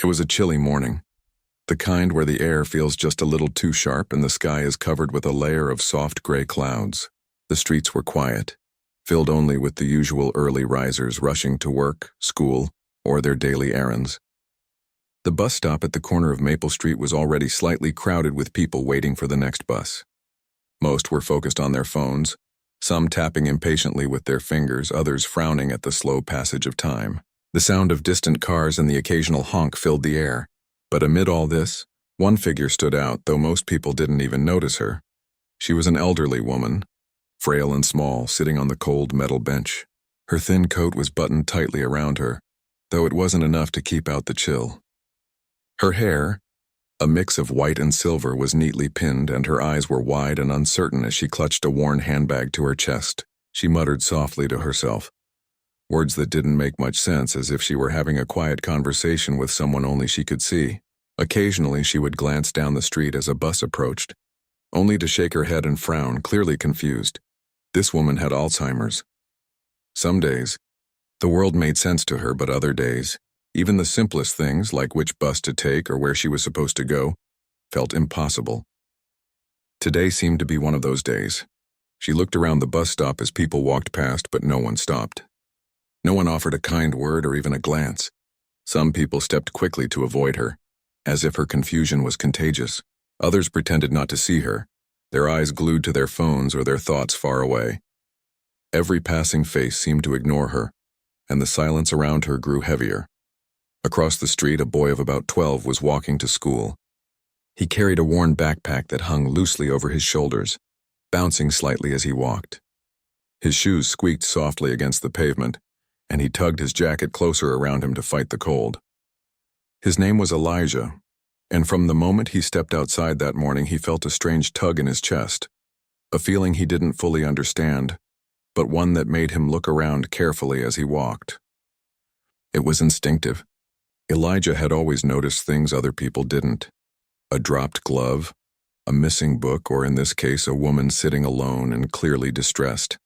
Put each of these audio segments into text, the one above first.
It was a chilly morning, the kind where the air feels just a little too sharp and the sky is covered with a layer of soft gray clouds. The streets were quiet, filled only with the usual early risers rushing to work, school, or their daily errands. The bus stop at the corner of Maple Street was already slightly crowded with people waiting for the next bus. Most were focused on their phones, some tapping impatiently with their fingers, others frowning at the slow passage of time. The sound of distant cars and the occasional honk filled the air. But amid all this, one figure stood out, though most people didn't even notice her. She was an elderly woman, frail and small, sitting on the cold metal bench. Her thin coat was buttoned tightly around her, though it wasn't enough to keep out the chill. Her hair, a mix of white and silver, was neatly pinned, and her eyes were wide and uncertain as she clutched a worn handbag to her chest. She muttered softly to herself, words that didn't make much sense, as if she were having a quiet conversation with someone only she could see. Occasionally she would glance down the street as a bus approached, only to shake her head and frown, clearly confused. This woman had Alzheimer's. Some days, the world made sense to her, but other days, even the simplest things, like which bus to take or where she was supposed to go, felt impossible. Today seemed to be one of those days. She looked around the bus stop as people walked past, but no one stopped. No one offered a kind word or even a glance. Some people stepped quickly to avoid her, as if her confusion was contagious. Others pretended not to see her, their eyes glued to their phones or their thoughts far away. Every passing face seemed to ignore her, and the silence around her grew heavier. Across the street, a boy of about 12 was walking to school. He carried a worn backpack that hung loosely over his shoulders, bouncing slightly as he walked. His shoes squeaked softly against the pavement, and he tugged his jacket closer around him to fight the cold. His name was Elijah, and from the moment he stepped outside that morning he felt a strange tug in his chest, a feeling he didn't fully understand, but one that made him look around carefully as he walked. It was instinctive. Elijah had always noticed things other people didn't. A dropped glove, a missing book, or in this case a woman sitting alone and clearly distressed.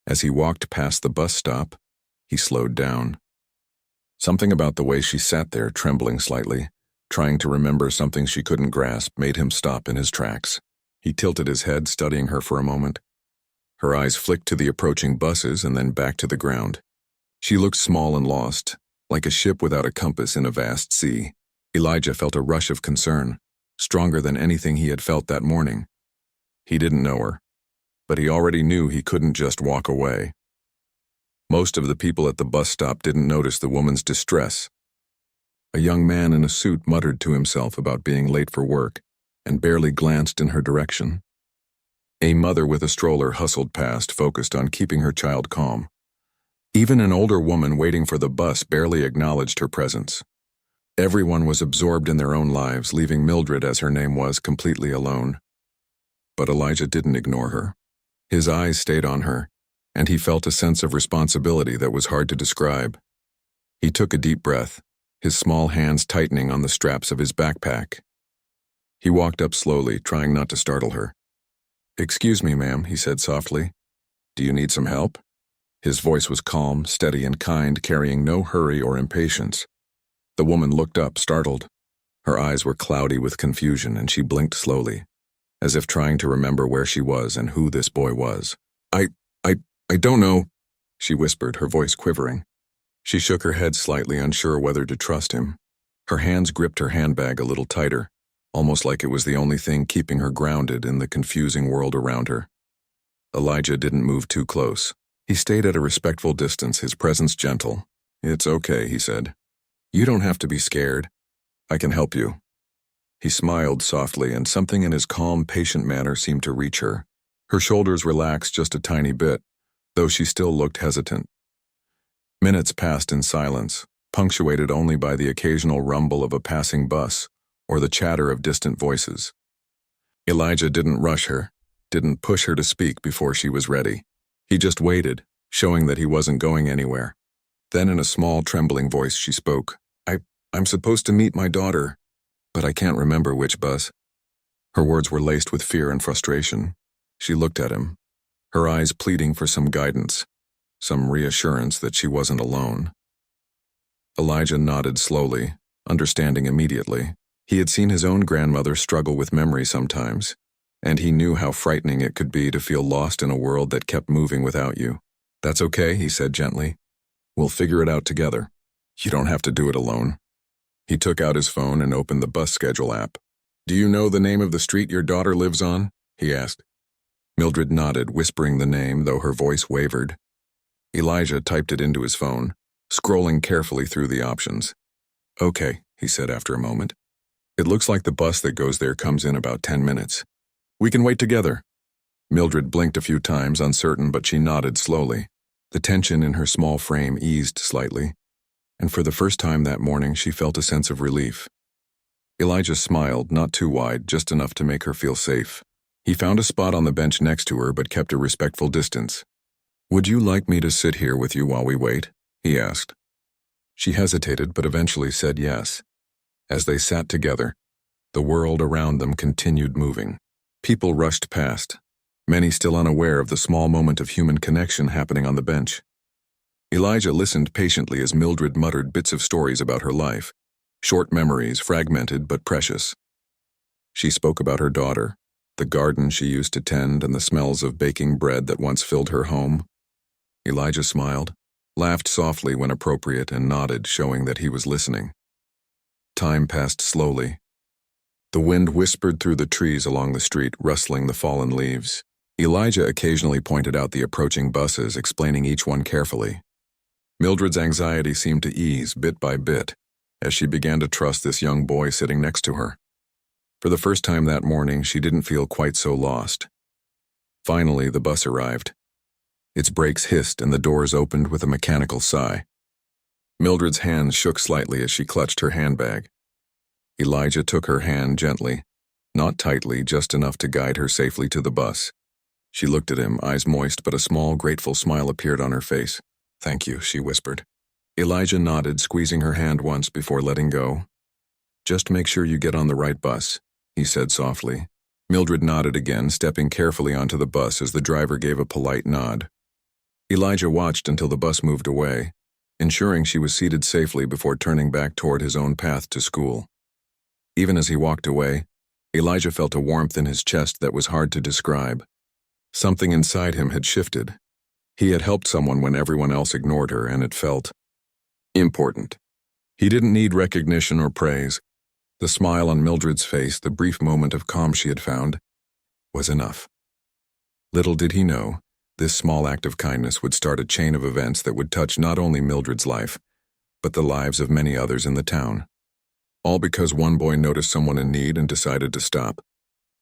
As he walked past the bus stop, he slowed down. Something about the way she sat there, trembling slightly, trying to remember something she couldn't grasp, made him stop in his tracks. He tilted his head, studying her for a moment. Her eyes flicked to the approaching buses and then back to the ground. She looked small and lost, like a ship without a compass in a vast sea. Elijah felt a rush of concern, stronger than anything he had felt that morning. He didn't know her, but he already knew he couldn't just walk away. Most of the people at the bus stop didn't notice the woman's distress. A young man in a suit muttered to himself about being late for work and barely glanced in her direction. A mother with a stroller hustled past, focused on keeping her child calm. Even an older woman waiting for the bus barely acknowledged her presence. Everyone was absorbed in their own lives, leaving Mildred, as her name was, completely alone. But Elijah didn't ignore her. His eyes stayed on her, and he felt a sense of responsibility that was hard to describe. He took a deep breath, his small hands tightening on the straps of his backpack. He walked up slowly, trying not to startle her. "Excuse me, ma'am," he said softly. "Do you need some help?" His voice was calm, steady, and kind, carrying no hurry or impatience. The woman looked up, startled. Her eyes were cloudy with confusion, and she blinked slowly, as if trying to remember where she was and who this boy was. I don't know," she whispered, her voice quivering. She shook her head slightly, unsure whether to trust him. Her hands gripped her handbag a little tighter, almost like it was the only thing keeping her grounded in the confusing world around her. Elijah didn't move too close. He stayed at a respectful distance, his presence gentle. "It's okay," he said. "You don't have to be scared. I can help you." He smiled softly, and something in his calm, patient manner seemed to reach her. Her shoulders relaxed just a tiny bit, though she still looked hesitant. Minutes passed in silence, punctuated only by the occasional rumble of a passing bus or the chatter of distant voices. Elijah didn't rush her, didn't push her to speak before she was ready. He just waited, showing that he wasn't going anywhere. Then in a small, trembling voice she spoke. I'm supposed to meet my daughter, but I can't remember which bus." Her words were laced with fear and frustration. She looked at him, her eyes pleading for some guidance, some reassurance that she wasn't alone. Elijah nodded slowly, understanding immediately. He had seen his own grandmother struggle with memory sometimes, and he knew how frightening it could be to feel lost in a world that kept moving without you. "That's okay," he said gently. "We'll figure it out together. You don't have to do it alone." He took out his phone and opened the bus schedule app. "Do you know the name of the street your daughter lives on?" he asked. Mildred nodded, whispering the name, though her voice wavered. Elijah typed it into his phone, scrolling carefully through the options. "Okay," he said after a moment. "It looks like the bus that goes there comes in about 10 minutes. We can wait together." Mildred blinked a few times, uncertain, but she nodded slowly. The tension in her small frame eased slightly, and for the first time that morning she felt a sense of relief. Elijah smiled, not too wide, just enough to make her feel safe. He found a spot on the bench next to her but kept a respectful distance. "Would you like me to sit here with you while we wait?" he asked. She hesitated but eventually said yes. As they sat together, the world around them continued moving. People rushed past, many still unaware of the small moment of human connection happening on the bench. Elijah listened patiently as Mildred muttered bits of stories about her life, short memories, fragmented but precious. She spoke about her daughter, the garden she used to tend, and the smells of baking bread that once filled her home. Elijah smiled, laughed softly when appropriate, and nodded, showing that he was listening. Time passed slowly. The wind whispered through the trees along the street, rustling the fallen leaves. Elijah occasionally pointed out the approaching buses, explaining each one carefully. Mildred's anxiety seemed to ease bit by bit as she began to trust this young boy sitting next to her. For the first time that morning, she didn't feel quite so lost. Finally, the bus arrived. Its brakes hissed and the doors opened with a mechanical sigh. Mildred's hands shook slightly as she clutched her handbag. Elijah took her hand gently, not tightly, just enough to guide her safely to the bus. She looked at him, eyes moist, but a small, grateful smile appeared on her face. "Thank you," she whispered. Elijah nodded, squeezing her hand once before letting go. "Just make sure you get on the right bus," he said softly. Mildred nodded again, stepping carefully onto the bus as the driver gave a polite nod. Elijah watched until the bus moved away, ensuring she was seated safely before turning back toward his own path to school. Even as he walked away, Elijah felt a warmth in his chest that was hard to describe. Something inside him had shifted. He had helped someone when everyone else ignored her, and it felt important. He didn't need recognition or praise. The smile on Mildred's face, the brief moment of calm she had found, was enough. Little did he know, this small act of kindness would start a chain of events that would touch not only Mildred's life, but the lives of many others in the town. All because one boy noticed someone in need and decided to stop,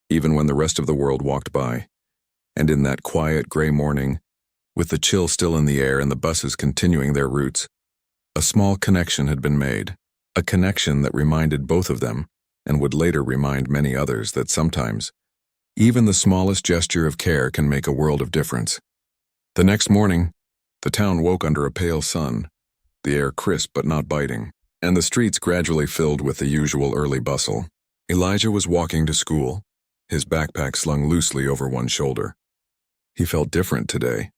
even when the rest of the world walked by. And in that quiet, gray morning, with the chill still in the air and the buses continuing their routes, a small connection had been made, a connection that reminded both of them, and would later remind many others, that sometimes, even the smallest gesture of care can make a world of difference. The next morning, the town woke under a pale sun, the air crisp but not biting, and the streets gradually filled with the usual early bustle. Elijah was walking to school, his backpack slung loosely over one shoulder. He felt different today,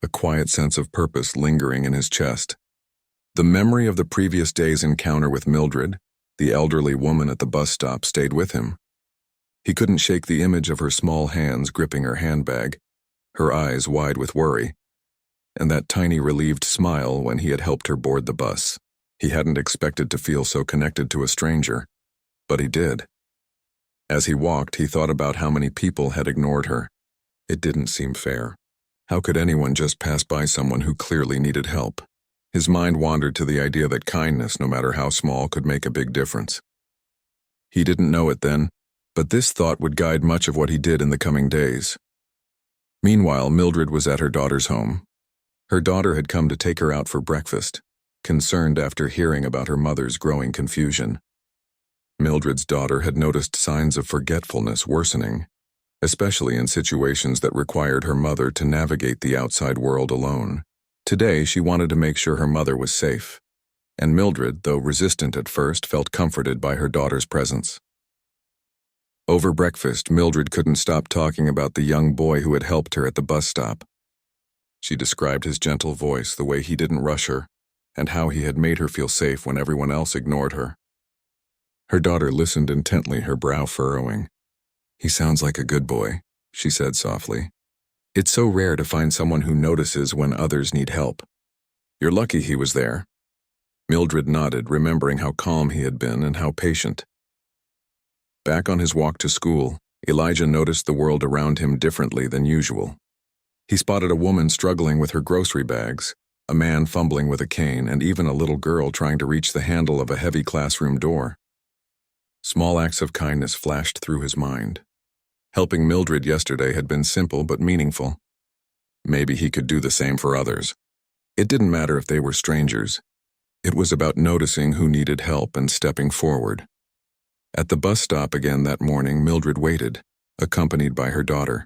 a quiet sense of purpose lingering in his chest. The memory of the previous day's encounter with Mildred, the elderly woman at the bus stop, stayed with him. He couldn't shake the image of her small hands gripping her handbag, her eyes wide with worry, and that tiny relieved smile when he had helped her board the bus. He hadn't expected to feel so connected to a stranger, but he did. As he walked, he thought about how many people had ignored her. It didn't seem fair. How could anyone just pass by someone who clearly needed help? His mind wandered to the idea that kindness, no matter how small, could make a big difference. He didn't know it then, but this thought would guide much of what he did in the coming days. Meanwhile, Mildred was at her daughter's home. Her daughter had come to take her out for breakfast, concerned after hearing about her mother's growing confusion. Mildred's daughter had noticed signs of forgetfulness worsening, especially in situations that required her mother to navigate the outside world alone. Today, she wanted to make sure her mother was safe, and Mildred, though resistant at first, felt comforted by her daughter's presence. Over breakfast, Mildred couldn't stop talking about the young boy who had helped her at the bus stop. She described his gentle voice, the way he didn't rush her, and how he had made her feel safe when everyone else ignored her. Her daughter listened intently, her brow furrowing. "He sounds like a good boy," she said softly. "It's so rare to find someone who notices when others need help. You're lucky he was there." Mildred nodded, remembering how calm he had been and how patient. Back on his walk to school, Elijah noticed the world around him differently than usual. He spotted a woman struggling with her grocery bags, a man fumbling with a cane, and even a little girl trying to reach the handle of a heavy classroom door. Small acts of kindness flashed through his mind. Helping Mildred yesterday had been simple but meaningful. Maybe he could do the same for others. It didn't matter if they were strangers. It was about noticing who needed help and stepping forward. At the bus stop again that morning, Mildred waited, accompanied by her daughter.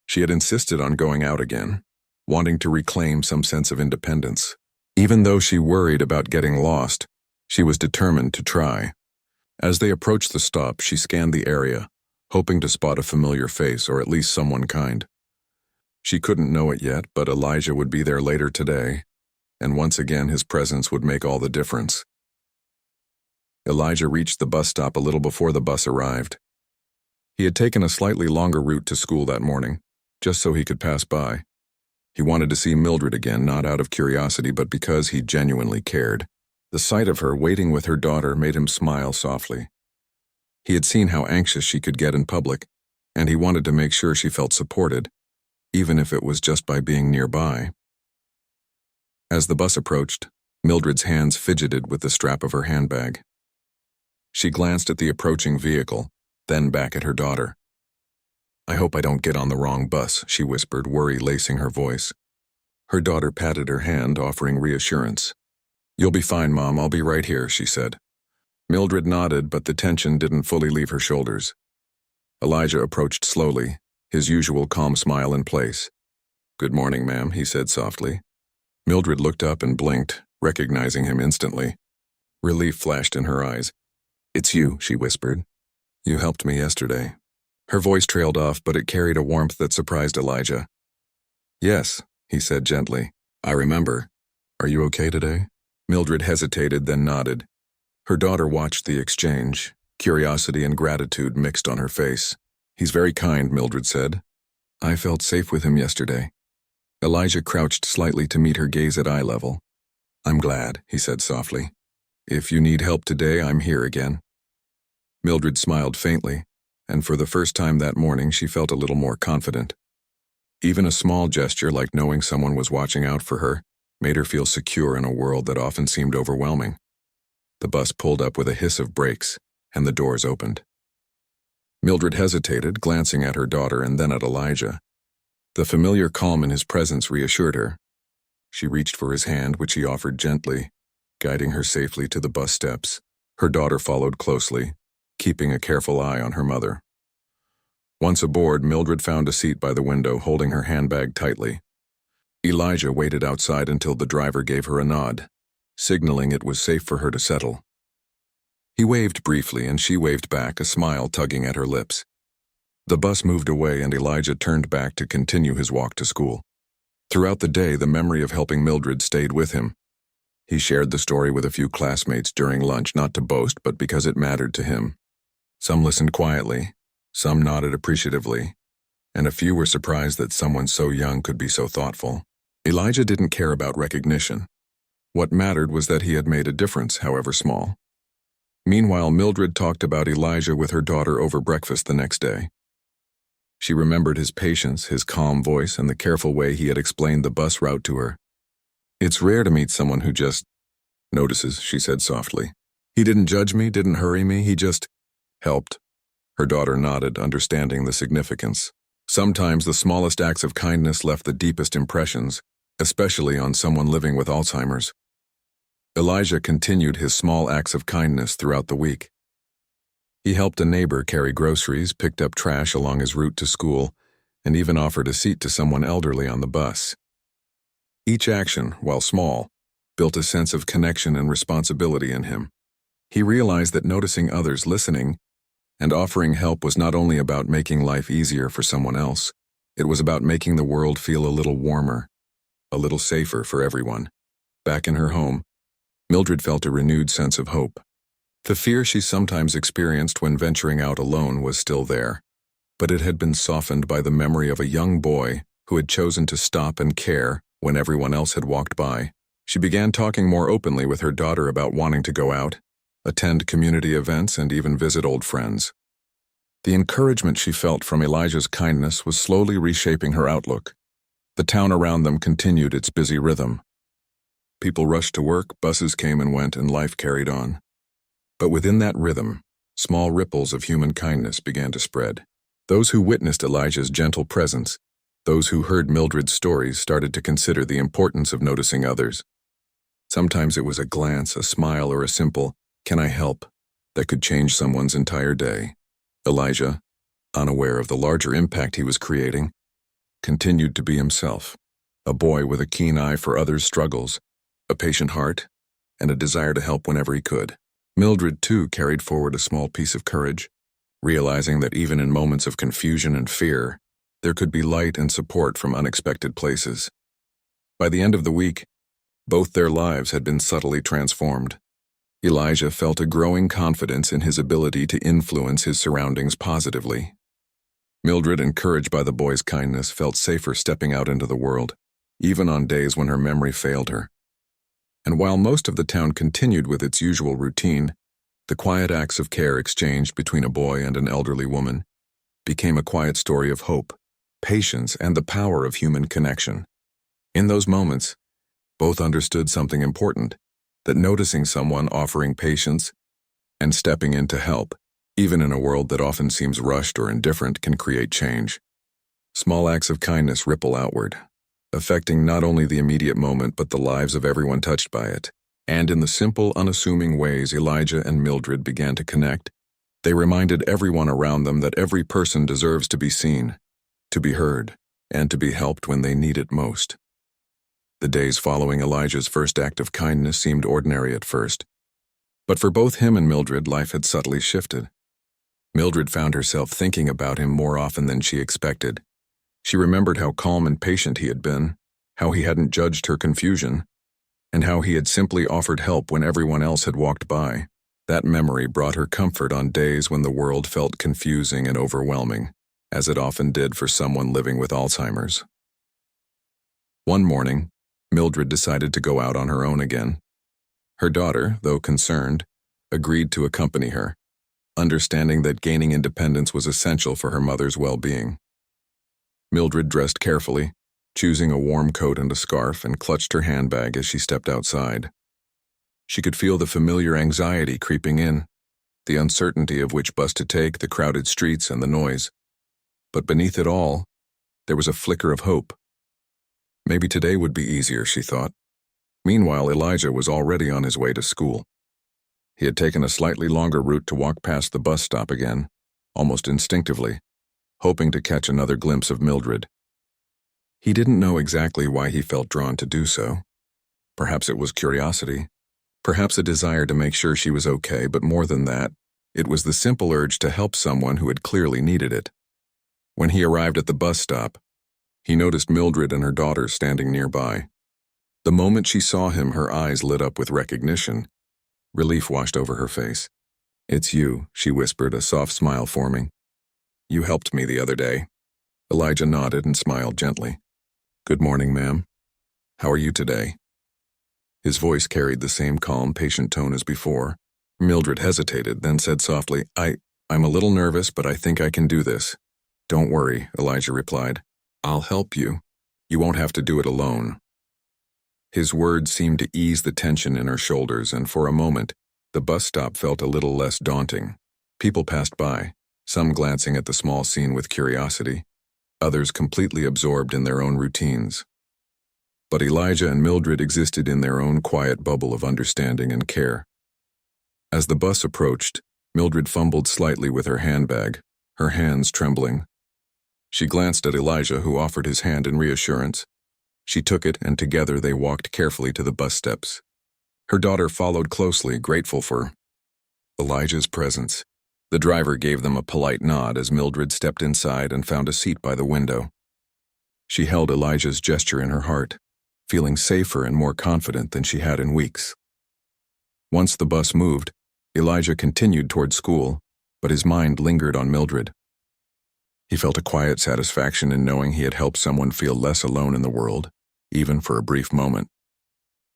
She had insisted on going out again, wanting to reclaim some sense of independence. Even though she worried about getting lost, she was determined to try. As they approached the stop, she scanned the area, hoping to spot a familiar face or at least someone kind. She couldn't know it yet, but Elijah would be there later today, and once again his presence would make all the difference. Elijah reached the bus stop a little before the bus arrived. He had taken a slightly longer route to school that morning, just so he could pass by. He wanted to see Mildred again, not out of curiosity, but because he genuinely cared. The sight of her waiting with her daughter made him smile softly. He had seen how anxious she could get in public, and he wanted to make sure she felt supported, even if it was just by being nearby. As the bus approached, Mildred's hands fidgeted with the strap of her handbag. She glanced at the approaching vehicle, then back at her daughter. "I hope I don't get on the wrong bus," she whispered, worry lacing her voice. Her daughter patted her hand, offering reassurance. "You'll be fine, Mom, I'll be right here," she said. Mildred nodded, but the tension didn't fully leave her shoulders. Elijah approached slowly, his usual calm smile in place. "Good morning, ma'am," he said softly. Mildred looked up and blinked, recognizing him instantly. Relief flashed in her eyes. "It's you," she whispered. "You helped me yesterday." Her voice trailed off, but it carried a warmth that surprised Elijah. "Yes," he said gently. "I remember. Are you okay today?" Mildred hesitated, then nodded. Her daughter watched the exchange, curiosity and gratitude mixed on her face. "He's very kind," Mildred said. "I felt safe with him yesterday." Elijah crouched slightly to meet her gaze at eye level. "I'm glad," he said softly. "If you need help today, I'm here again." Mildred smiled faintly, and for the first time that morning she felt a little more confident. Even a small gesture like knowing someone was watching out for her made her feel secure in a world that often seemed overwhelming. The bus pulled up with a hiss of brakes, and the doors opened. Mildred hesitated, glancing at her daughter and then at Elijah. The familiar calm in his presence reassured her. She reached for his hand, which he offered gently, guiding her safely to the bus steps. Her daughter followed closely, keeping a careful eye on her mother. Once aboard, Mildred found a seat by the window, holding her handbag tightly. Elijah waited outside until the driver gave her a nod, signaling it was safe for her to settle. He waved briefly, and she waved back, a smile tugging at her lips. The bus moved away, and Elijah turned back to continue his walk to school. Throughout the day, the memory of helping Mildred stayed with him. He shared the story with a few classmates during lunch, not to boast, but because it mattered to him. Some listened quietly, some nodded appreciatively, and a few were surprised that someone so young could be so thoughtful. Elijah didn't care about recognition. What mattered was that he had made a difference, however small. Meanwhile, Mildred talked about Elijah with her daughter over breakfast the next day. She remembered his patience, his calm voice, and the careful way he had explained the bus route to her. "It's rare to meet someone who just notices," she said softly. "He didn't judge me, didn't hurry me, he just helped." Her daughter nodded, understanding the significance. Sometimes the smallest acts of kindness left the deepest impressions, especially on someone living with Alzheimer's. Elijah continued his small acts of kindness throughout the week. He helped a neighbor carry groceries, picked up trash along his route to school, and even offered a seat to someone elderly on the bus. Each action, while small, built a sense of connection and responsibility in him. He realized that noticing others, listening, and offering help was not only about making life easier for someone else, it was about making the world feel a little warmer, a little safer for everyone. Back in her home, Mildred felt a renewed sense of hope. The fear she sometimes experienced when venturing out alone was still there, but it had been softened by the memory of a young boy who had chosen to stop and care when everyone else had walked by. She began talking more openly with her daughter about wanting to go out, attend community events, and even visit old friends. The encouragement she felt from Elijah's kindness was slowly reshaping her outlook. The town around them continued its busy rhythm. People rushed to work, buses came and went, and life carried on. But within that rhythm, small ripples of human kindness began to spread. Those who witnessed Elijah's gentle presence, those who heard Mildred's stories, started to consider the importance of noticing others. Sometimes it was a glance, a smile, or a simple, "Can I help?" that could change someone's entire day. Elijah, unaware of the larger impact he was creating, continued to be himself, a boy with a keen eye for others' struggles, a patient heart, and a desire to help whenever he could. Mildred, too, carried forward a small piece of courage, realizing that even in moments of confusion and fear, there could be light and support from unexpected places. By the end of the week, both their lives had been subtly transformed. Elijah felt a growing confidence in his ability to influence his surroundings positively. Mildred, encouraged by the boy's kindness, felt safer stepping out into the world, even on days when her memory failed her. And while most of the town continued with its usual routine, the quiet acts of care exchanged between a boy and an elderly woman became a quiet story of hope, patience, and the power of human connection. In those moments, both understood something important, that noticing someone, offering patience, and stepping in to help, even in a world that often seems rushed or indifferent, can create change. Small acts of kindness ripple outward, affecting not only the immediate moment but the lives of everyone touched by it. And in the simple, unassuming ways Elijah and Mildred began to connect, they reminded everyone around them that every person deserves to be seen, to be heard, and to be helped when they need it most. The days following Elijah's first act of kindness seemed ordinary at first, but for both him and Mildred, life had subtly shifted. Mildred found herself thinking about him more often than she expected. She remembered how calm and patient he had been, how he hadn't judged her confusion, and how he had simply offered help when everyone else had walked by. That memory brought her comfort on days when the world felt confusing and overwhelming, as it often did for someone living with Alzheimer's. One morning, Mildred decided to go out on her own again. Her daughter, though concerned, agreed to accompany her, understanding that gaining independence was essential for her mother's well-being. Mildred dressed carefully, choosing a warm coat and a scarf, and clutched her handbag as she stepped outside. She could feel the familiar anxiety creeping in, the uncertainty of which bus to take, the crowded streets, and the noise. But beneath it all, there was a flicker of hope. Maybe today would be easier, she thought. Meanwhile, Elijah was already on his way to school. He had taken a slightly longer route to walk past the bus stop again, almost instinctively, hoping to catch another glimpse of Mildred. He didn't know exactly why he felt drawn to do so. Perhaps it was curiosity, perhaps a desire to make sure she was okay, but more than that, it was the simple urge to help someone who had clearly needed it. When he arrived at the bus stop, he noticed Mildred and her daughter standing nearby. The moment she saw him, her eyes lit up with recognition. Relief washed over her face. "It's you," she whispered, a soft smile forming. "You helped me the other day." Elijah nodded and smiled gently. "Good morning, ma'am. How are you today?" His voice carried the same calm, patient tone as before. Mildred hesitated, then said softly, I'm a little nervous, but I think I can do this." "Don't worry," Elijah replied. "I'll help you. You won't have to do it alone." His words seemed to ease the tension in her shoulders, and for a moment, the bus stop felt a little less daunting. People passed by, some glancing at the small scene with curiosity, others completely absorbed in their own routines. But Elijah and Mildred existed in their own quiet bubble of understanding and care. As the bus approached, Mildred fumbled slightly with her handbag, her hands trembling. She glanced at Elijah, who offered his hand in reassurance. She took it, and together they walked carefully to the bus steps. Her daughter followed closely, grateful for Elijah's presence. The driver gave them a polite nod as Mildred stepped inside and found a seat by the window. She held Elijah's gesture in her heart, feeling safer and more confident than she had in weeks. Once the bus moved, Elijah continued toward school, but his mind lingered on Mildred. He felt a quiet satisfaction in knowing he had helped someone feel less alone in the world, even for a brief moment.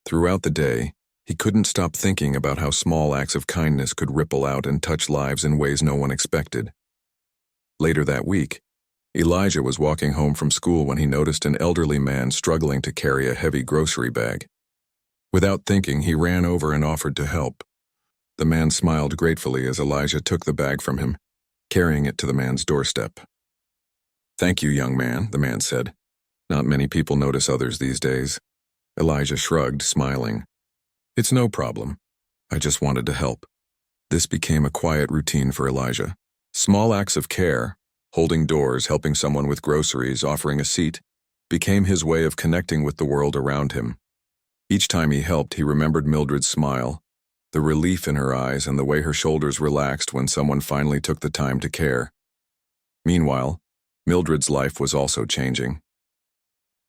Throughout the day, he couldn't stop thinking about how small acts of kindness could ripple out and touch lives in ways no one expected. Later that week, Elijah was walking home from school when he noticed an elderly man struggling to carry a heavy grocery bag. Without thinking, he ran over and offered to help. The man smiled gratefully as Elijah took the bag from him, carrying it to the man's doorstep. "Thank you, young man," the man said. "Not many people notice others these days." Elijah shrugged, smiling. "It's no problem. I just wanted to help." This became a quiet routine for Elijah. Small acts of care, holding doors, helping someone with groceries, offering a seat, became his way of connecting with the world around him. Each time he helped, he remembered Mildred's smile, the relief in her eyes, and the way her shoulders relaxed when someone finally took the time to care. Meanwhile, Mildred's life was also changing.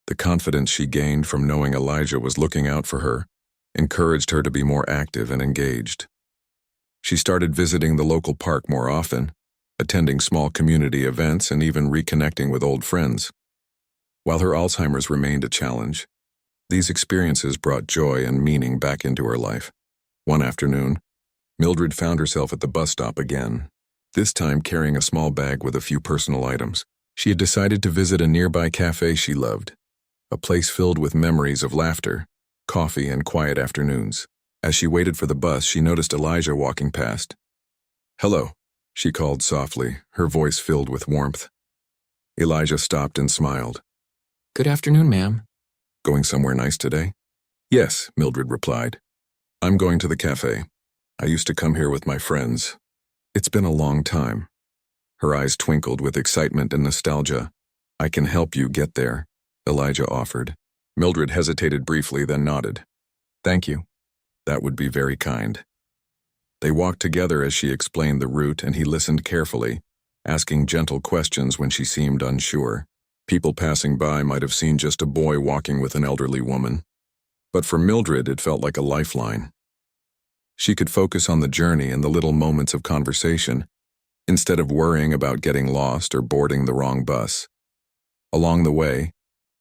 The confidence she gained from knowing Elijah was looking out for her encouraged her to be more active and engaged. She started visiting the local park more often, attending small community events, and even reconnecting with old friends. While her Alzheimer's remained a challenge, these experiences brought joy and meaning back into her life. One afternoon, Mildred found herself at the bus stop again, this time carrying a small bag with a few personal items. She had decided to visit a nearby cafe she loved, a place filled with memories of laughter, coffee, and quiet afternoons. As she waited for the bus, she noticed Elijah walking past. "Hello," she called softly, her voice filled with warmth. Elijah stopped and smiled. "Good afternoon, ma'am." "Going somewhere nice today?" "Yes," Mildred replied. "I'm going to the cafe. I used to come here with my friends. It's been a long time." Her eyes twinkled with excitement and nostalgia. "I can help you get there," Elijah offered. Mildred hesitated briefly, then nodded. "Thank you. That would be very kind." They walked together as she explained the route, and he listened carefully, asking gentle questions when she seemed unsure. People passing by might have seen just a boy walking with an elderly woman, but for Mildred it felt like a lifeline. She could focus on the journey and the little moments of conversation, instead of worrying about getting lost or boarding the wrong bus. Along the way,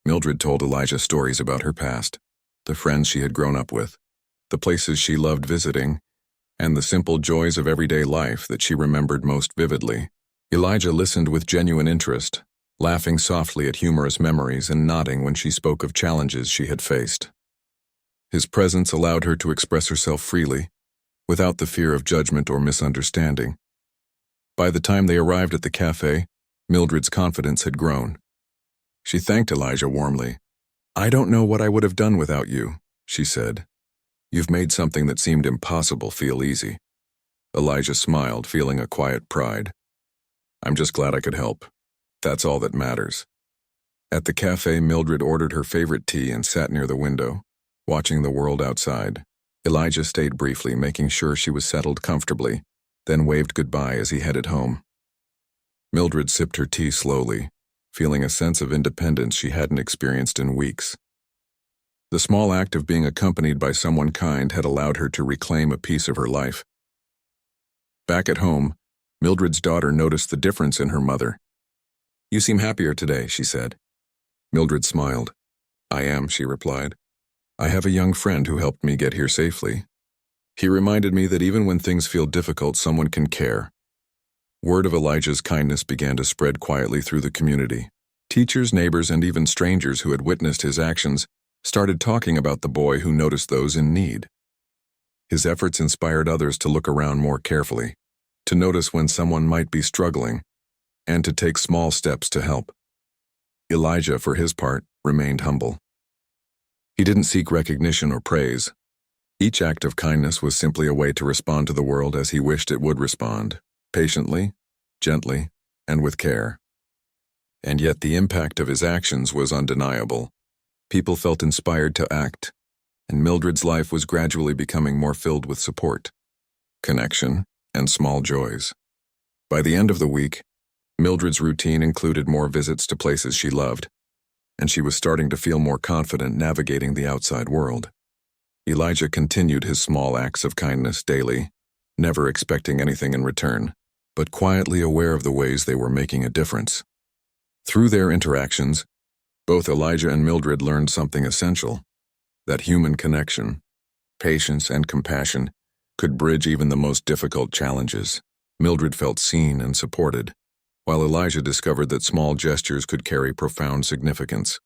Mildred told Elijah stories about her past, the friends she had grown up with, the places she loved visiting, and the simple joys of everyday life that she remembered most vividly. Elijah listened with genuine interest, laughing softly at humorous memories and nodding when she spoke of challenges she had faced. His presence allowed her to express herself freely, without the fear of judgment or misunderstanding. By the time they arrived at the cafe, Mildred's confidence had grown. She thanked Elijah warmly. "I don't know what I would have done without you," she said. "You've made something that seemed impossible feel easy." Elijah smiled, feeling a quiet pride. "I'm just glad I could help. That's all that matters." At the cafe, Mildred ordered her favorite tea and sat near the window, watching the world outside. Elijah stayed briefly, making sure she was settled comfortably, then waved goodbye as he headed home. Mildred sipped her tea slowly, feeling a sense of independence she hadn't experienced in weeks. The small act of being accompanied by someone kind had allowed her to reclaim a piece of her life. Back at home, Mildred's daughter noticed the difference in her mother. "You seem happier today," she said. Mildred smiled. "I am," she replied. "I have a young friend who helped me get here safely. He reminded me that even when things feel difficult, someone can care." Word of Elijah's kindness began to spread quietly through the community. Teachers, neighbors, and even strangers who had witnessed his actions started talking about the boy who noticed those in need. His efforts inspired others to look around more carefully, to notice when someone might be struggling, and to take small steps to help. Elijah, for his part, remained humble. He didn't seek recognition or praise. Each act of kindness was simply a way to respond to the world as he wished it would respond, patiently, gently, and with care. And yet the impact of his actions was undeniable. People felt inspired to act, and Mildred's life was gradually becoming more filled with support, connection, and small joys. By the end of the week, Mildred's routine included more visits to places she loved, and she was starting to feel more confident navigating the outside world. Elijah continued his small acts of kindness daily, never expecting anything in return, but quietly aware of the ways they were making a difference. Through their interactions, both Elijah and Mildred learned something essential: that human connection, patience, and compassion could bridge even the most difficult challenges. Mildred felt seen and supported, while Elijah discovered that small gestures could carry profound significance.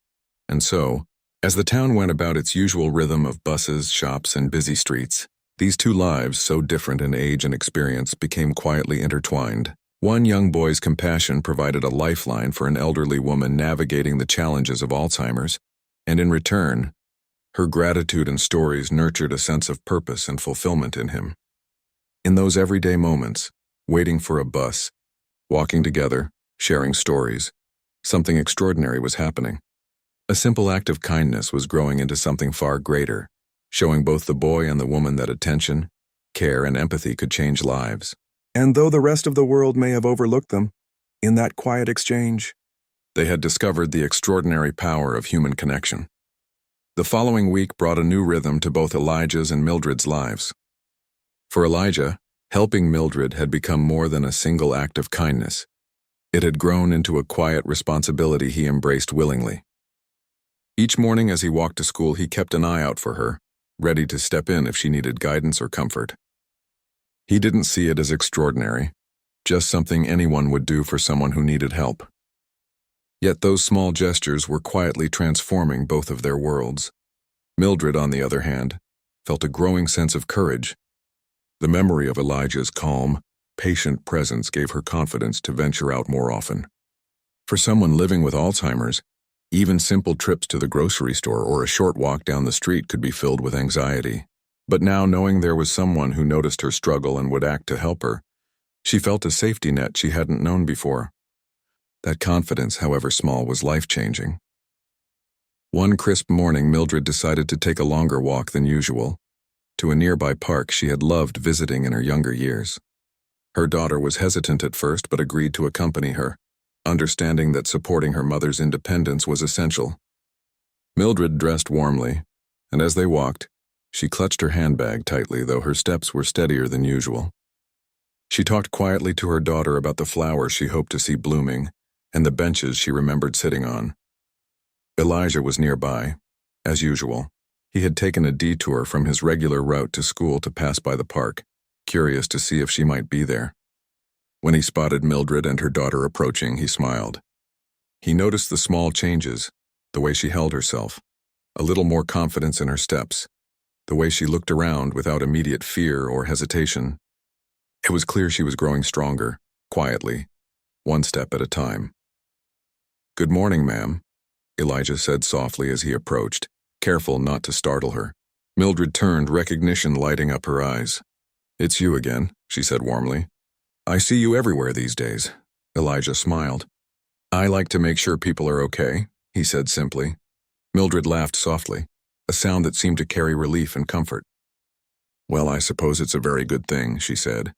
And so, as the town went about its usual rhythm of buses, shops, and busy streets, these two lives, so different in age and experience, became quietly intertwined. One young boy's compassion provided a lifeline for an elderly woman navigating the challenges of Alzheimer's, and in return, her gratitude and stories nurtured a sense of purpose and fulfillment in him. In those everyday moments, waiting for a bus, walking together, sharing stories, something extraordinary was happening. A simple act of kindness was growing into something far greater, showing both the boy and the woman that attention, care, and empathy could change lives. And though the rest of the world may have overlooked them, in that quiet exchange, they had discovered the extraordinary power of human connection. The following week brought a new rhythm to both Elijah's and Mildred's lives. For Elijah, helping Mildred had become more than a single act of kindness. It had grown into a quiet responsibility he embraced willingly. Each morning as he walked to school, he kept an eye out for her, ready to step in if she needed guidance or comfort. He didn't see it as extraordinary, just something anyone would do for someone who needed help. Yet those small gestures were quietly transforming both of their worlds. Mildred, on the other hand, felt a growing sense of courage. The memory of Elijah's calm, patient presence gave her confidence to venture out more often. For someone living with Alzheimer's, even simple trips to the grocery store or a short walk down the street could be filled with anxiety. But now, knowing there was someone who noticed her struggle and would act to help her, she felt a safety net she hadn't known before. That confidence, however small, was life-changing. One crisp morning, Mildred decided to take a longer walk than usual, to a nearby park she had loved visiting in her younger years. Her daughter was hesitant at first but agreed to accompany her, understanding that supporting her mother's independence was essential. Mildred dressed warmly, and as they walked, she clutched her handbag tightly, though her steps were steadier than usual. She talked quietly to her daughter about the flowers she hoped to see blooming and the benches she remembered sitting on. Elijah was nearby, as usual. He had taken a detour from his regular route to school to pass by the park, curious to see if she might be there. When he spotted Mildred and her daughter approaching, he smiled. He noticed the small changes, the way she held herself, a little more confidence in her steps, the way she looked around without immediate fear or hesitation. It was clear she was growing stronger, quietly, one step at a time. "Good morning, ma'am," Elijah said softly as he approached, careful not to startle her. Mildred turned, recognition lighting up her eyes. "It's you again," she said warmly. "I see you everywhere these days." Elijah smiled. "I like to make sure people are okay," he said simply. Mildred laughed softly, a sound that seemed to carry relief and comfort. "Well, I suppose it's a very good thing," she said.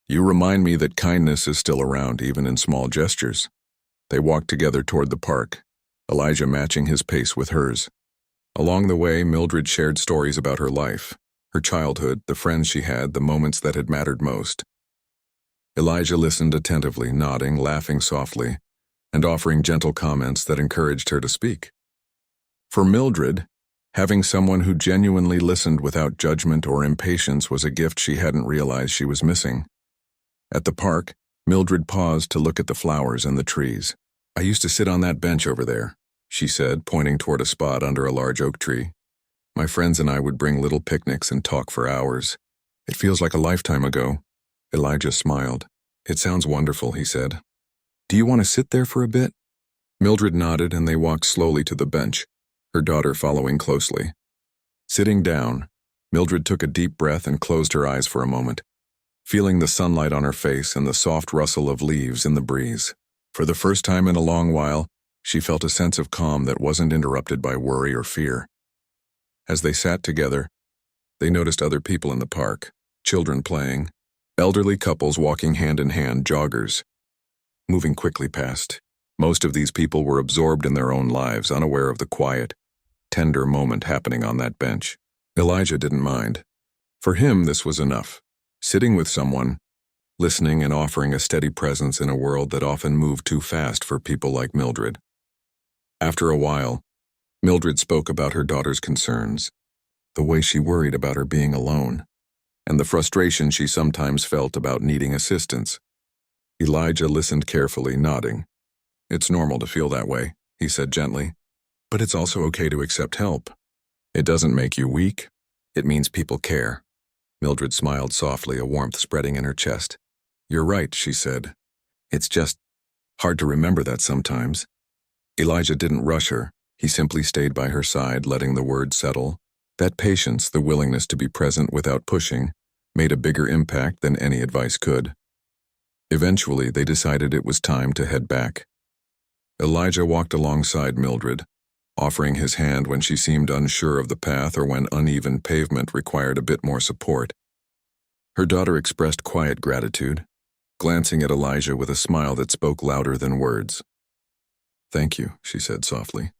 "You remind me that kindness is still around, even in small gestures." They walked together toward the park, Elijah matching his pace with hers. Along the way, Mildred shared stories about her life, her childhood, the friends she had, the moments that had mattered most. Elijah listened attentively, nodding, laughing softly, and offering gentle comments that encouraged her to speak. For Mildred, having someone who genuinely listened without judgment or impatience was a gift she hadn't realized she was missing. At the park, Mildred paused to look at the flowers and the trees. "I used to sit on that bench over there," she said, pointing toward a spot under a large oak tree. "My friends and I would bring little picnics and talk for hours. It feels like a lifetime ago." Elijah smiled. "It sounds wonderful," he said. "Do you want to sit there for a bit?" Mildred nodded and they walked slowly to the bench, her daughter following closely. Sitting down, Mildred took a deep breath and closed her eyes for a moment, feeling the sunlight on her face and the soft rustle of leaves in the breeze. For the first time in a long while, she felt a sense of calm that wasn't interrupted by worry or fear. As they sat together, they noticed other people in the park, children playing, elderly couples walking hand in hand, joggers, moving quickly past. Most of these people were absorbed in their own lives, unaware of the quiet, tender moment happening on that bench. Elijah didn't mind. For him, this was enough. sitting with someone, listening and offering a steady presence in a world that often moved too fast for people like Mildred. After a while, Mildred spoke about her daughter's concerns, the way she worried about her being alone, and the frustration she sometimes felt about needing assistance. Elijah listened carefully, nodding. "It's normal to feel that way," he said gently, "but it's also okay to accept help. It doesn't make you weak. It means people care." Mildred smiled softly, a warmth spreading in her chest. "You're right," she said. "It's just hard to remember that sometimes." Elijah didn't rush her. He simply stayed by her side, letting the words settle. That patience, the willingness to be present without pushing, made a bigger impact than any advice could. Eventually, they decided it was time to head back. Elijah walked alongside Mildred, offering his hand when she seemed unsure of the path or when uneven pavement required a bit more support. Her daughter expressed quiet gratitude, glancing at Elijah with a smile that spoke louder than words. "Thank you," she said softly.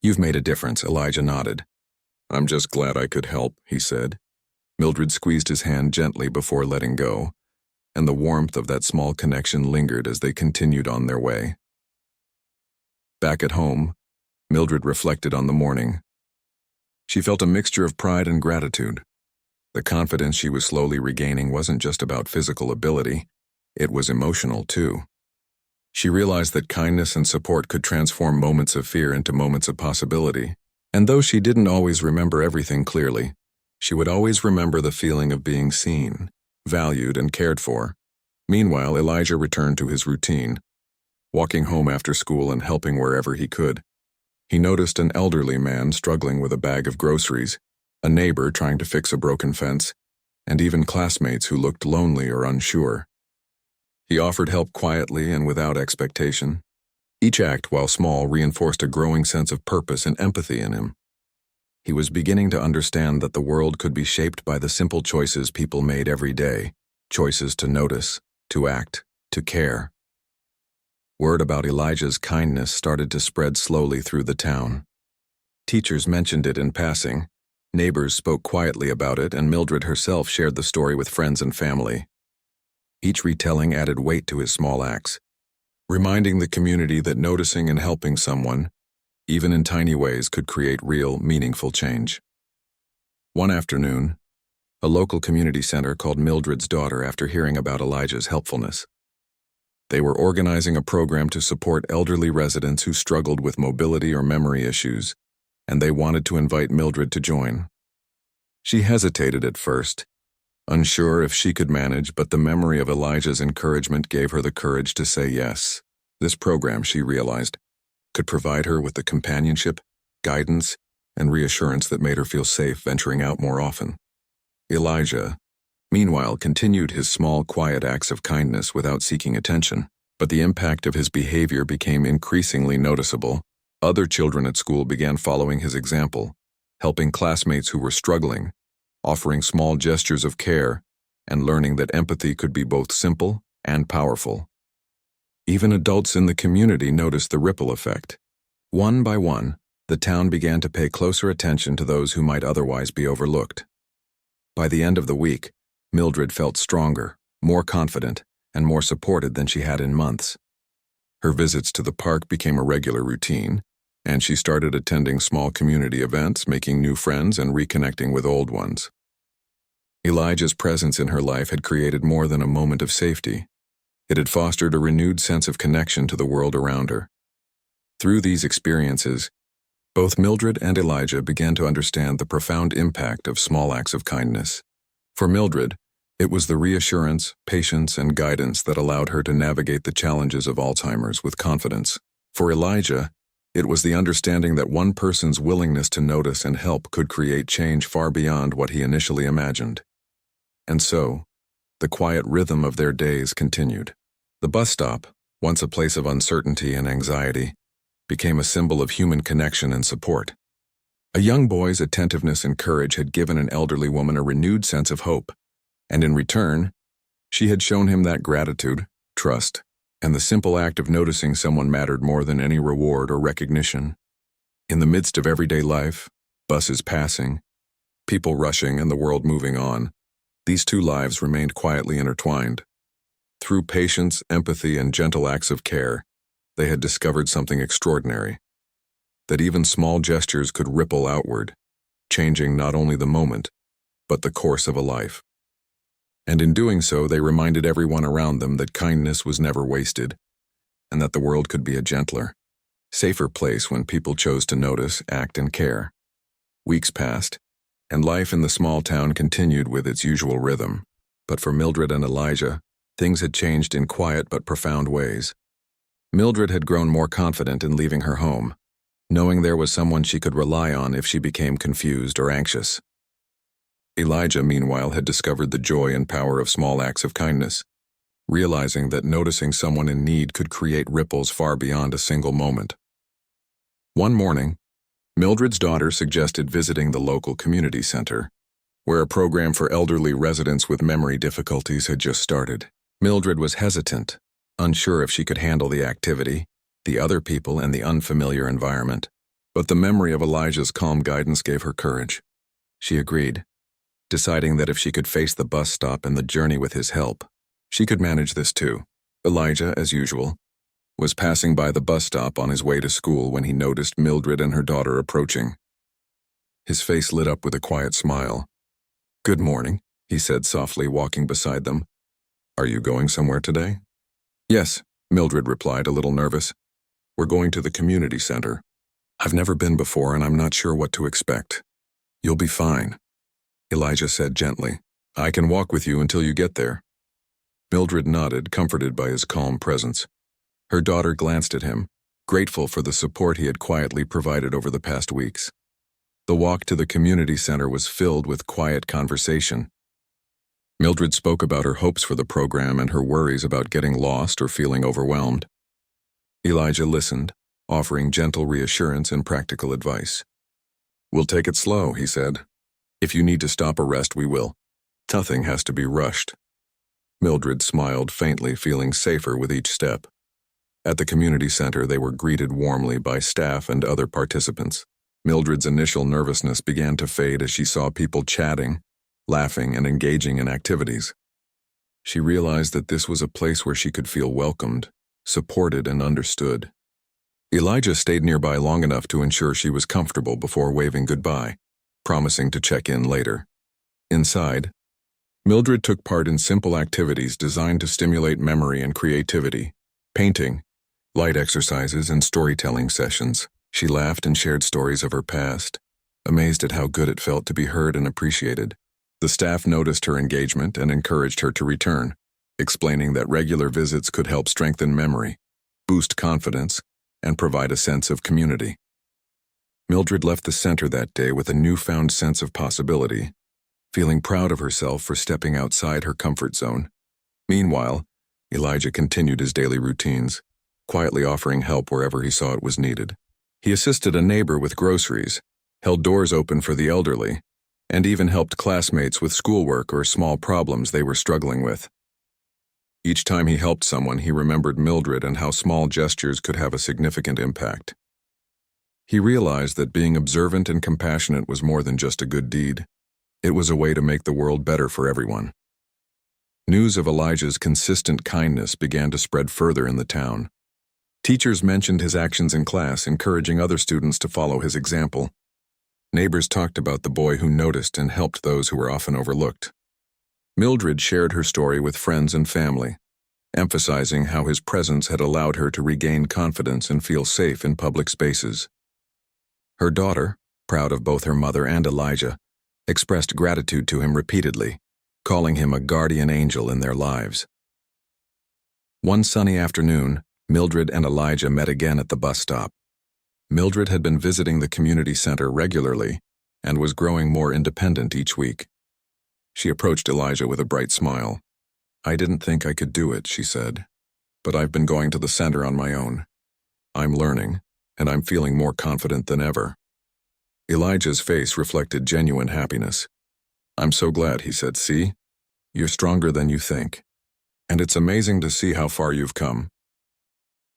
"You've made a difference," Elijah nodded. "I'm just glad I could help," he said. Mildred squeezed his hand gently before letting go, and the warmth of that small connection lingered as they continued on their way. Back at home, Mildred reflected on the morning. She felt a mixture of pride and gratitude. The confidence she was slowly regaining wasn't just about physical ability, it was emotional too. She realized that kindness and support could transform moments of fear into moments of possibility. And though she didn't always remember everything clearly, she would always remember the feeling of being seen, valued, and cared for. Meanwhile, Elijah returned to his routine, walking home after school and helping wherever he could. He noticed an elderly man struggling with a bag of groceries, a neighbor trying to fix a broken fence, and even classmates who looked lonely or unsure. He offered help quietly and without expectation. Each act, while small, reinforced a growing sense of purpose and empathy in him. He was beginning to understand that the world could be shaped by the simple choices people made every day, choices to notice, to act, to care. Word about Elijah's kindness started to spread slowly through the town. Teachers mentioned it in passing, neighbors spoke quietly about it, and Mildred herself shared the story with friends and family. Each retelling added weight to his small acts, reminding the community that noticing and helping someone, even in tiny ways, could create real, meaningful change. One afternoon, a local community center called Mildred's daughter after hearing about Elijah's helpfulness. They were organizing a program to support elderly residents who struggled with mobility or memory issues, and they wanted to invite Mildred to join. She hesitated at first, unsure if she could manage, but the memory of Elijah's encouragement gave her the courage to say yes. This program, she realized, could provide her with the companionship, guidance, and reassurance that made her feel safe venturing out more often. Elijah, meanwhile, continued his small, quiet acts of kindness without seeking attention, but the impact of his behavior became increasingly noticeable. Other children at school began following his example, helping classmates who were struggling, offering small gestures of care, and learning that empathy could be both simple and powerful. Even adults in the community noticed the ripple effect. One by one, the town began to pay closer attention to those who might otherwise be overlooked. By the end of the week, Mildred felt stronger, more confident, and more supported than she had in months. Her visits to the park became a regular routine, and she started attending small community events, making new friends and reconnecting with old ones. Elijah's presence in her life had created more than a moment of safety. It had fostered a renewed sense of connection to the world around her. Through these experiences, both Mildred and Elijah began to understand the profound impact of small acts of kindness. For Mildred, it was the reassurance, patience, and guidance that allowed her to navigate the challenges of Alzheimer's with confidence. For Elijah, it was the understanding that one person's willingness to notice and help could create change far beyond what he initially imagined. And so, the quiet rhythm of their days continued. The bus stop, once a place of uncertainty and anxiety, became a symbol of human connection and support. A young boy's attentiveness and courage had given an elderly woman a renewed sense of hope, and in return, she had shown him that gratitude, trust, and the simple act of noticing someone mattered more than any reward or recognition. In the midst of everyday life, buses passing, people rushing, and the world moving on, These two lives remained quietly intertwined. Through patience, empathy, and gentle acts of care, they had discovered something extraordinary, that even small gestures could ripple outward, changing not only the moment, but the course of a life. And in doing so, they reminded everyone around them that kindness was never wasted, and that the world could be a gentler, safer place when people chose to notice, act, and care. Weeks passed, and life in the small town continued with its usual rhythm. But for Mildred and Elijah, things had changed in quiet but profound ways. Mildred had grown more confident in leaving her home, knowing there was someone she could rely on if she became confused or anxious. Elijah, meanwhile, had discovered the joy and power of small acts of kindness, realizing that noticing someone in need could create ripples far beyond a single moment. One morning, Mildred's daughter suggested visiting the local community center, where a program for elderly residents with memory difficulties had just started. Mildred was hesitant, unsure if she could handle the activity, the other people, and the unfamiliar environment. But the memory of Elijah's calm guidance gave her courage. She agreed, deciding that if she could face the bus stop and the journey with his help, she could manage this too. Elijah, as usual, was passing by the bus stop on his way to school when he noticed Mildred and her daughter approaching. His face lit up with a quiet smile. "Good morning," he said softly, walking beside them. "Are you going somewhere today?" "Yes," Mildred replied, a little nervous. "We're going to the community center. I've never been before and I'm not sure what to expect." "You'll be fine," Elijah said gently. "I can walk with you until you get there." Mildred nodded, comforted by his calm presence. Her daughter glanced at him, grateful for the support he had quietly provided over the past weeks. The walk to the community center was filled with quiet conversation. Mildred spoke about her hopes for the program and her worries about getting lost or feeling overwhelmed. Elijah listened, offering gentle reassurance and practical advice. "We'll take it slow," he said. "If you need to stop or rest, we will. Nothing has to be rushed." Mildred smiled faintly, feeling safer with each step. At the community center, they were greeted warmly by staff and other participants. Mildred's initial nervousness began to fade as she saw people chatting, laughing, and engaging in activities. She realized that this was a place where she could feel welcomed, supported, and understood. Elijah stayed nearby long enough to ensure she was comfortable before waving goodbye, promising to check in later. Inside, Mildred took part in simple activities designed to stimulate memory and creativity: painting, light exercises, and storytelling sessions. She laughed and shared stories of her past, amazed at how good it felt to be heard and appreciated. The staff noticed her engagement and encouraged her to return, explaining that regular visits could help strengthen memory, boost confidence, and provide a sense of community. Mildred left the center that day with a newfound sense of possibility, feeling proud of herself for stepping outside her comfort zone. Meanwhile, Elijah continued his daily routines, quietly offering help wherever he saw it was needed. He assisted a neighbor with groceries, held doors open for the elderly, and even helped classmates with schoolwork or small problems they were struggling with. Each time he helped someone, he remembered Mildred and how small gestures could have a significant impact. He realized that being observant and compassionate was more than just a good deed. It was a way to make the world better for everyone. News of Elijah's consistent kindness began to spread further in the town. Teachers mentioned his actions in class, encouraging other students to follow his example. Neighbors talked about the boy who noticed and helped those who were often overlooked. Mildred shared her story with friends and family, emphasizing how his presence had allowed her to regain confidence and feel safe in public spaces. Her daughter, proud of both her mother and Elijah, expressed gratitude to him repeatedly, calling him a guardian angel in their lives. One sunny afternoon, Mildred and Elijah met again at the bus stop. Mildred had been visiting the community center regularly and was growing more independent each week. She approached Elijah with a bright smile. "I didn't think I could do it," she said, "but I've been going to the center on my own. I'm learning, and I'm feeling more confident than ever." Elijah's face reflected genuine happiness. "I'm so glad," he said. "See? You're stronger than you think. And it's amazing to see how far you've come."